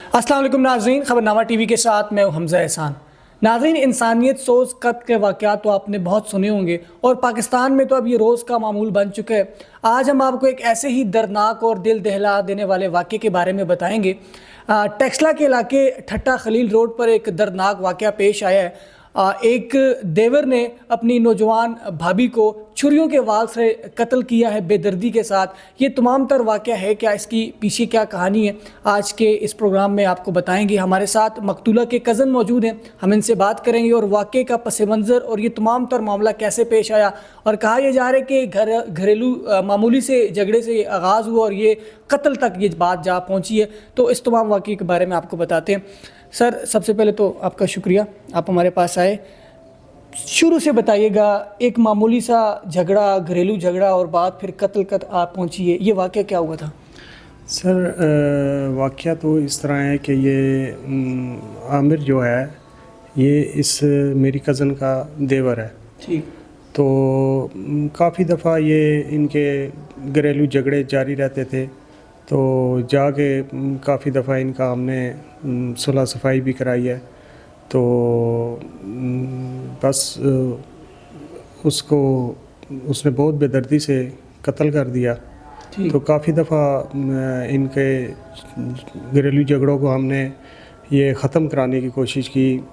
अस्सलाम वालेकुम नाज़रीन, खबरनामा टीवी के साथ मैं हूं हमज़ा एहसान। नाज़रीन, इंसानियत सोच कत्ल के वाक़यात तो आपने बहुत सुने होंगे और पाकिस्तान में तो अब ये रोज़ का मामूल बन चुका है। आज हम आपको एक ऐसे ही दर्दनाक और दिल दहला देने वाले वाक़े के बारे में बताएंगे। टेक्सला के इलाके ठट्टा खलील रोड पर एक दर्दनाक वाक़या पेश आया है। एक देवर ने अपनी नौजवान भाभी को छुरियों के वार से कत्ल किया है बेदर्दी के साथ। ये तमाम तर वाक़या है, क्या इसकी पीछे क्या कहानी है, आज के इस प्रोग्राम में आपको बताएंगे। हमारे साथ मकतूला के कज़न मौजूद हैं, हम इनसे बात करेंगे और वाक़े का पस मंज़र और ये तमाम तर मामला कैसे पेश आया। और कहा यह जा रहा है कि घरेलू मामूली से झगड़े से आगाज़ हुआ और ये कत्ल तक ये बात जा पहुँची है। तो इस तमाम वाक़े के बारे में आपको बताते हैं। सर, सबसे पहले तो आपका शुक्रिया, आप हमारे पास आए। शुरू से बताइएगा, एक मामूली सा झगड़ा, घरेलू झगड़ा और बात फिर कत्ल तक आप पहुंची है, ये वाक़या क्या हुआ था? सर, वाक़या तो इस तरह है कि ये आमिर जो है ये इस मेरी कज़न का देवर है। ठीक। तो काफ़ी दफ़ा ये इनके घरेलू झगड़े जारी रहते थे, तो जाके काफ़ी दफ़ा इनका हमने सुलह सफाई भी कराई है। तो बस उसने बहुत बेदर्दी से कत्ल कर दिया। तो काफ़ी दफ़ा इनके घरेलू झगड़ों को हमने ये ख़त्म कराने की कोशिश की,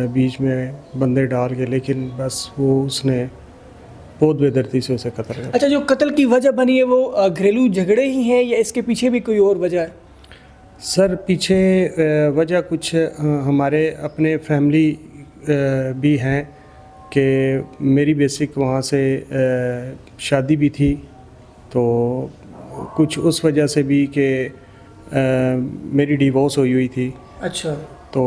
बीच में बंदे डाल के, लेकिन बस उसने बहुत बेदर्दी से उसे कत्ल कर। अच्छा, जो कत्ल की वजह बनी है वो घरेलू झगड़े ही हैं या इसके पीछे भी कोई और वजह है? सर, पीछे वजह कुछ हमारे अपने फैमिली भी हैं कि मेरी बेसिक वहाँ से शादी भी थी, तो कुछ उस वजह से भी कि मेरी डिवोर्स हुई थी। अच्छा। तो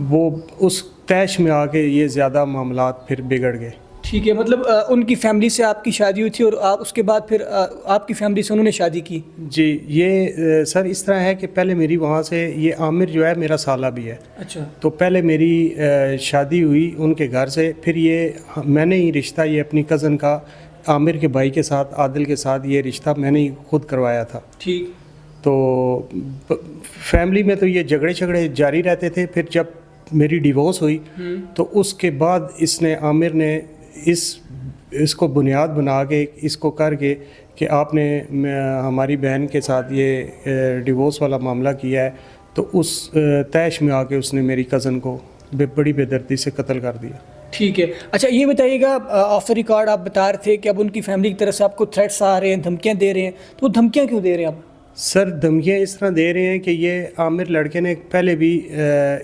वो उस तैश में आके ये ज़्यादा मामलात फिर बिगड़ गए। ठीक है, मतलब उनकी फैमिली से आपकी शादी हुई थी और आप उसके बाद फिर आपकी फैमिली से उन्होंने शादी की? जी, ये सर इस तरह है कि पहले मेरी वहाँ से, ये आमिर जो है मेरा साला भी है। अच्छा। तो पहले मेरी शादी हुई उनके घर से, फिर ये मैंने ही रिश्ता, ये अपनी कज़न का आमिर के भाई के साथ, आदिल के साथ, ये रिश्ता मैंने ही खुद करवाया था। ठीक। तो फैमिली में तो ये झगड़े जारी रहते थे। फिर जब मेरी डिवोर्स हुई तो उसके बाद इसने, आमिर ने इसको बुनियाद बना के, इसको करके कि आपने हमारी बहन के साथ ये डिवोर्स वाला मामला किया है, तो उस तैश में आके उसने मेरी कज़न को बड़ी बेदर्दी से कत्ल कर दिया। ठीक है। अच्छा, ये बताइएगा, ऑफ द रिकॉर्ड आप बता रहे थे कि अब उनकी फैमिली की तरफ से आपको थ्रेट्स आ रहे हैं, धमकियां दे रहे हैं, तो वो धमकियां क्यों दे रहे हैं आप? सर, धमकियाँ इस तरह दे रहे हैं कि ये आमिर लड़के ने पहले भी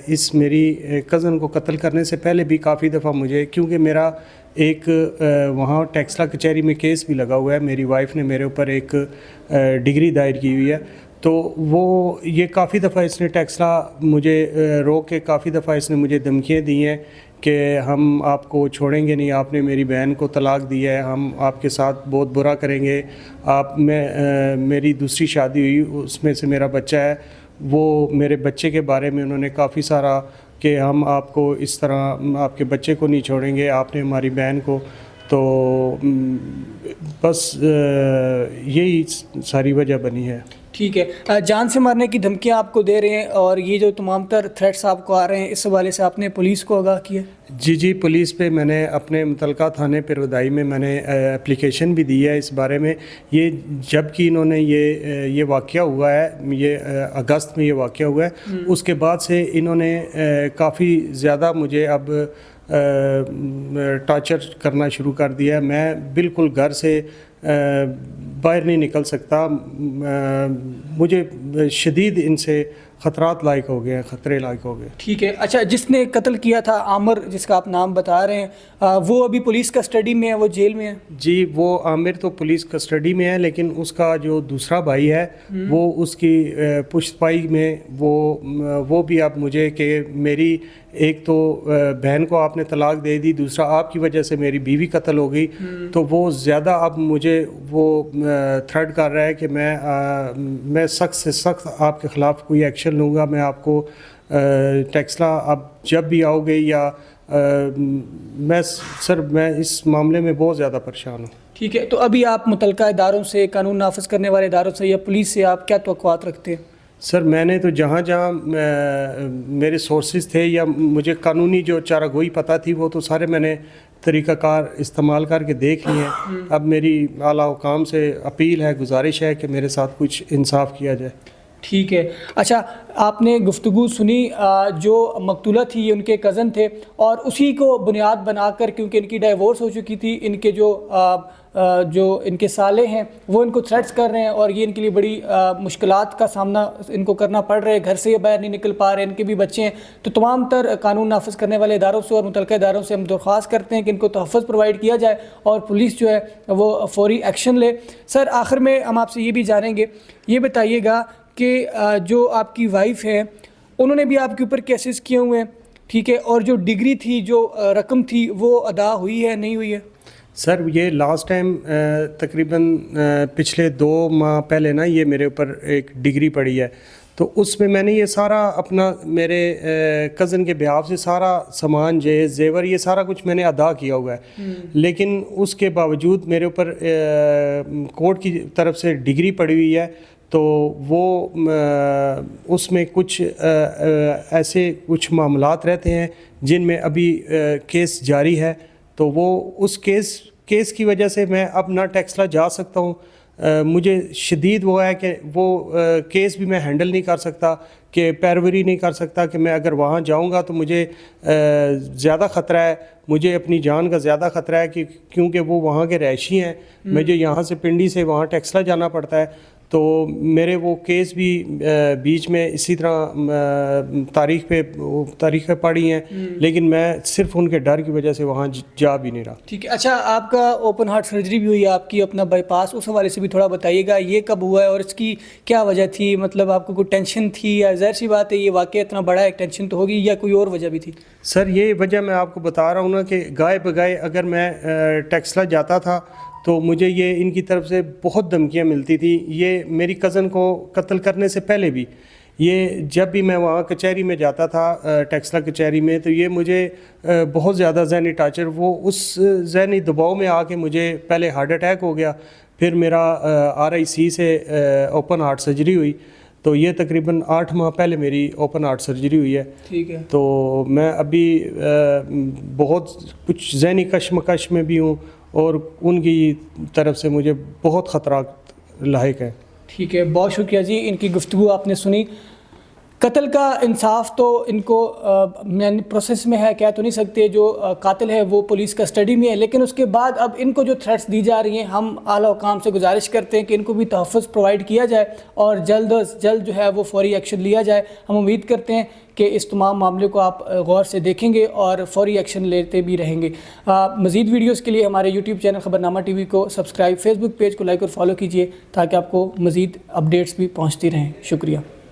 इस मेरी कज़न को कत्ल करने से पहले भी काफ़ी दफ़ा मुझे, क्योंकि मेरा एक वहाँ टेक्सला कचहरी में केस भी लगा हुआ है, मेरी वाइफ ने मेरे ऊपर एक डिग्री दायर की हुई है, तो वो ये काफ़ी दफ़ा इसने टेक्सला मुझे रोक के काफ़ी दफ़ा इसने मुझे धमकियाँ दी हैं कि हम आपको छोड़ेंगे नहीं, आपने मेरी बहन को तलाक दिया है, हम आपके साथ बहुत बुरा करेंगे, मेरी दूसरी शादी हुई उसमें से मेरा बच्चा है, वो मेरे बच्चे के बारे में उन्होंने काफ़ी सारा कि हम आपको इस तरह आपके बच्चे को नहीं छोड़ेंगे, आपने हमारी बहन को। तो बस यही सारी वजह बनी है। ठीक है। जान से मारने की धमकियां आपको दे रहे हैं और ये जो तमाम तर थ्रेट्स आपको आ रहे हैं, इस हवाले से आपने पुलिस को आगाह किया? जी, पुलिस पे मैंने अपने मुतलका थाने पिरवदाई में मैंने एप्लीकेशन भी दी है इस बारे में। ये जबकि इन्होंने ये वाक़या हुआ है, ये अगस्त में ये वाक़या हुआ है, उसके बाद से इन्होंने काफ़ी ज़्यादा मुझे अब टॉर्चर करना शुरू कर दिया है। मैं बिल्कुल घर से बाहर नहीं निकल सकता, मुझे शदीद इनसे ख़तरात लायक हो गए हैं, ख़तरे लायक हो गए। ठीक है। अच्छा, जिसने कत्ल किया था आमिर, जिसका आप नाम बता रहे हैं, वो अभी पुलिस कस्टडी में है, वो जेल में है? जी, वो आमिर तो पुलिस कस्टडी में है, लेकिन उसका जो दूसरा भाई है वो उसकी पुश्तपाई में वो भी अब मुझे कि मेरी एक तो बहन को आपने तलाक दे दी, दूसरा आपकी वजह से मेरी बीवी कत्ल हो गई, तो वो ज़्यादा अब मुझे वो थ्रेट कर रहा है कि मैं सख्त से सख्त आपके ख़िलाफ़ कोई एक्शन लूँगा, मैं आपको टेक्सला अब जब भी आओगे या मैं इस मामले में बहुत ज़्यादा परेशान हूँ। ठीक है, तो अभी आप मुतलका इदारों से, कानून नाफिज करने वाले इदारों से या पुलिस से आप क्या तवक्कुआत रखते हैं? سر میں نے تو جہاں جہاں میرے سورسز تھے یا مجھے قانونی جو چارہ گوئی پتہ تھی وہ تو سارے میں نے طریقہ کار استعمال کر کے دیکھ لیے ہیں. اب میری اعلیٰ حکام سے اپیل ہے, گزارش ہے کہ میرے ساتھ کچھ انصاف کیا جائے. ٹھیک ہے. اچھا آپ نے گفتگو سنی, جو مقتولہ تھی یہ ان کے کزن تھے اور اسی کو بنیاد بنا کر, کیونکہ ان کی ڈائیورس ہو چکی تھی, ان کے جو ان کے سالے ہیں وہ ان کو تھریٹس کر رہے ہیں اور یہ ان کے لیے بڑی مشکلات کا سامنا ان کو کرنا پڑ رہا ہے, گھر سے یہ باہر نہیں نکل پا رہے, ان کے بھی بچے ہیں. تو تمام تر قانون نافذ کرنے والے اداروں سے اور متعلقہ اداروں سے ہم درخواست کرتے ہیں کہ ان کو تحفظ پرووائڈ کیا جائے اور پولیس جو ہے وہ فوری ایکشن لے. سر آخر میں ہم آپ سے یہ بھی جانیں گے, یہ بتائیے گا کہ جو آپ کی وائف ہے انہوں نے بھی آپ کے اوپر کیسز کیے ہوئے ہیں, ٹھیک ہے, اور جو ڈگری تھی, جو رقم تھی, وہ ادا ہوئی ہے نہیں ہوئی ہے؟ سر یہ لاسٹ ٹائم تقریباً پچھلے 2 ماہ پہلے نا یہ میرے اوپر ایک ڈگری پڑی ہے, تو اس میں نے یہ سارا اپنا میرے کزن کے بیاف سے سارا سامان جیز زیور یہ سارا کچھ میں نے ادا کیا ہوا ہے. لیکن اس کے باوجود میرے اوپر کورٹ کی طرف سے ڈگری پڑی ہوئی ہے, تو وہ اس میں کچھ ایسے کچھ معاملات رہتے ہیں جن میں ابھی کیس جاری ہے, تو وہ اس کیس کی وجہ سے میں اب نہ ٹیکسلا جا سکتا ہوں. مجھے شدید وہ ہے کہ وہ کیس بھی میں ہینڈل نہیں کر سکتا, کہ پیروری نہیں کر سکتا, کہ میں اگر وہاں جاؤں گا تو مجھے زیادہ خطرہ ہے, مجھے اپنی جان کا زیادہ خطرہ ہے کہ کیونکہ وہ وہاں کے رہائشی ہیں, مجھے یہاں سے پنڈی سے وہاں ٹیکسلا جانا پڑتا ہے. تو میرے وہ کیس بھی بیچ میں اسی طرح تاریخ پہ پڑی ہیں, لیکن میں صرف ان کے ڈر کی وجہ سے وہاں جا بھی نہیں رہا. ٹھیک ہے. اچھا آپ کا اوپن ہارٹ سرجری بھی ہوئی ہے, آپ کی اپنا بائی پاس, اس حوالے سے بھی تھوڑا بتائیے گا, یہ کب ہوا ہے اور اس کی کیا وجہ تھی؟ مطلب آپ کو کوئی ٹینشن تھی, یا ظاہر سی بات ہے یہ واقعہ اتنا بڑا ہے ٹینشن تو ہوگی, یا کوئی اور وجہ بھی تھی؟ سر یہ وجہ میں آپ کو بتا رہا ہوں نا کہ گائے بگائے اگر میں ٹیکسلا جاتا تھا تو مجھے یہ ان کی طرف سے بہت دھمکیاں ملتی تھیں. یہ میری کزن کو قتل کرنے سے پہلے بھی, یہ جب بھی میں وہاں کچہری میں جاتا تھا ٹیکسلا کچہری میں, تو یہ مجھے بہت زیادہ ذہنی ٹارچر, وہ اس ذہنی دباؤ میں آ کے مجھے پہلے ہارٹ اٹیک ہو گیا, پھر میرا RIC سے اوپن ہارٹ سرجری ہوئی. تو یہ تقریباً 8 ماہ پہلے میری اوپن ہارٹ سرجری ہوئی ہے. ٹھیک ہے. تو میں ابھی بہت کچھ ذہنی کشمکش میں بھی ہوں, اور ان کی طرف سے مجھے بہت خطرات لاحق ہے. ٹھیک ہے, بہت شکریہ جی. ان کی گفتگو آپ نے سنی. قتل کا انصاف تو ان کو پروسیس میں ہے, کہہ تو نہیں سکتے, جو قاتل ہے وہ پولیس کسٹڈی میں ہے, لیکن اس کے بعد اب ان کو جو تھریٹس دی جا رہی ہیں, ہم اعلیٰ حکام سے گزارش کرتے ہیں کہ ان کو بھی تحفظ پرووائڈ کیا جائے اور جلد از جلد جو ہے وہ فوری ایکشن لیا جائے. ہم امید کرتے ہیں کہ اس تمام معاملے کو آپ غور سے دیکھیں گے اور فوری ایکشن لیتے بھی رہیں گے. مزید ویڈیوز کے لیے ہمارے YouTube چینل خبرنامہ TV کو سبسکرائب, Facebook پیج کو لائک اور فالو کیجیے تاکہ آپ کو مزید اپڈیٹس بھی پہنچتی رہیں. شکریہ.